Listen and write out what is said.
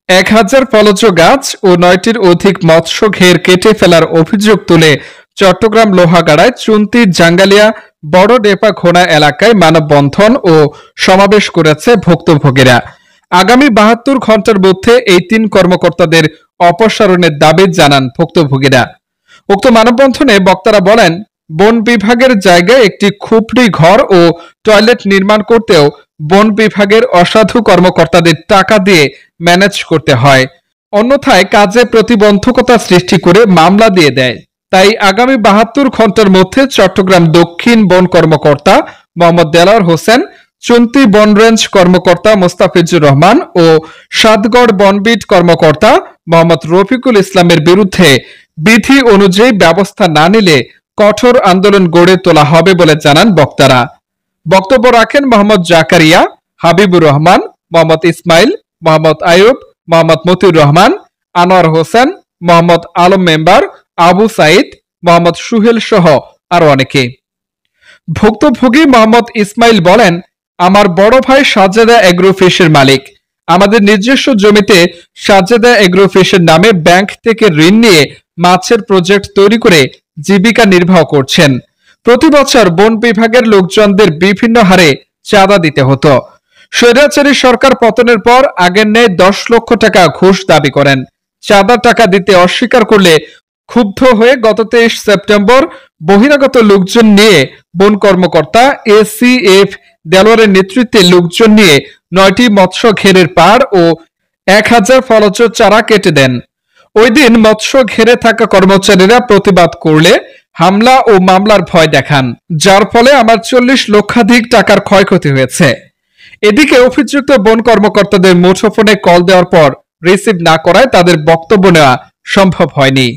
1000 ফলজ গাছ ও 9টির অধিক মৎস্য ঘের কেটে ফেলার অভিযোগ তুলে চট্টগ্রাম লোহাগাড়ায় চুন্তি জাঙ্গালিয়া বড় ডেপা ঘোনা এলাকায় মানববন্ধন ও সমাবেশ করেছে ভুক্তভোগীরা। আগামী 72 ঘন্টার মধ্যে এই 3 কর্মকর্তাদের অপসারণের দাবি জানান ভুক্তভোগীরা। উক্ত মানববন্ধনে বক্তারা বলেন, বন বিভাগের জায়গায় একটি খুপড়ি ঘর ও টয়লেট নির্মাণ করতেও বন বিভাগের অসাধু কর্মকর্তাদের টাকা দিয়ে ম্যানেজ করতে হয়, অন্যথায় কাজে প্রতিবন্ধকতা সৃষ্টি করে মামলা দিয়ে দেয়। তাই আগামী 72 ঘন্টার মধ্যে চট্টগ্রাম দক্ষিণ বন কর্মকর্তা মোহাম্মদ দেলাওয়ার হোসেন, চুন্তি বন রেঞ্জ কর্মকর্তা মোস্তাফিজুর রহমান ও সাতগড় বনবিট কর্মকর্তা মোহাম্মদ রফিকুল ইসলামের বিরুদ্ধে বিধি অনুযায়ী ব্যবস্থা না নিলে কঠোর আন্দোলন গড়ে তোলা হবে বলে জানান বক্তারা। বক্তব্য রাখেন মোহাম্মদ জাকারিয়া, হাবিবুর রহমান, মোহাম্মদ ইসমাইল, মোহাম্মদ আয়ুব, মোহাম্মদ মতিউর রহমান, আনোয়ার হোসেন, মোহাম্মদ আলম মেম্বার, আবু সাইদ, মোহাম্মদ সুহেল সহ আরো অনেকে। ভুক্তভোগী মোহাম্মদ ইসমাইল বলেন, আমার বড় ভাই সাজেদা এগ্রো ফিশের মালিক। আমাদের নিজস্ব জমিতে সাজেদা এগ্রো ফিশের নামে ব্যাংক থেকে ঋণ নিয়ে মাছের প্রজেক্ট তৈরি করে জীবিকা নির্বাহ করছেন। প্রতি বছর বন বিভাগের লোকজনদের বিভিন্ন হারে চাঁদা দিতে হতো। স্বৈরাচারী সরকার পতনের পর আগের ন্যায় 10 লক্ষ টাকা ঘুষ দাবি করেন। চাঁদা টাকা দিতে অস্বীকার করলে ক্ষুব্ধ হয়ে গত 23 সেপ্টেম্বর বহিরাগত লোকজন নিয়ে বন কর্মকর্তা এসিএফ দেলোয়ারের নেতৃত্বে লোকজন নিয়ে 9টি মৎস্য ঘেরের পাড় ও 1000 ফলজ চারা কেটে দেন। ওই দিন মৎস্য ঘেরে থাকা কর্মচারীরা প্রতিবাদ করলে হামলা ও মামলার ভয় দেখান, যার ফলে আমার 40 লক্ষাধিক টাকার ক্ষয়ক্ষতি হয়েছে। এদিকে অভিযুক্ত বন কর্মকর্তাদের মুঠোফোনে কল দেওয়ার পর রিসিভ না করায় তাদের বক্তব্য নেওয়া সম্ভব হয়নি।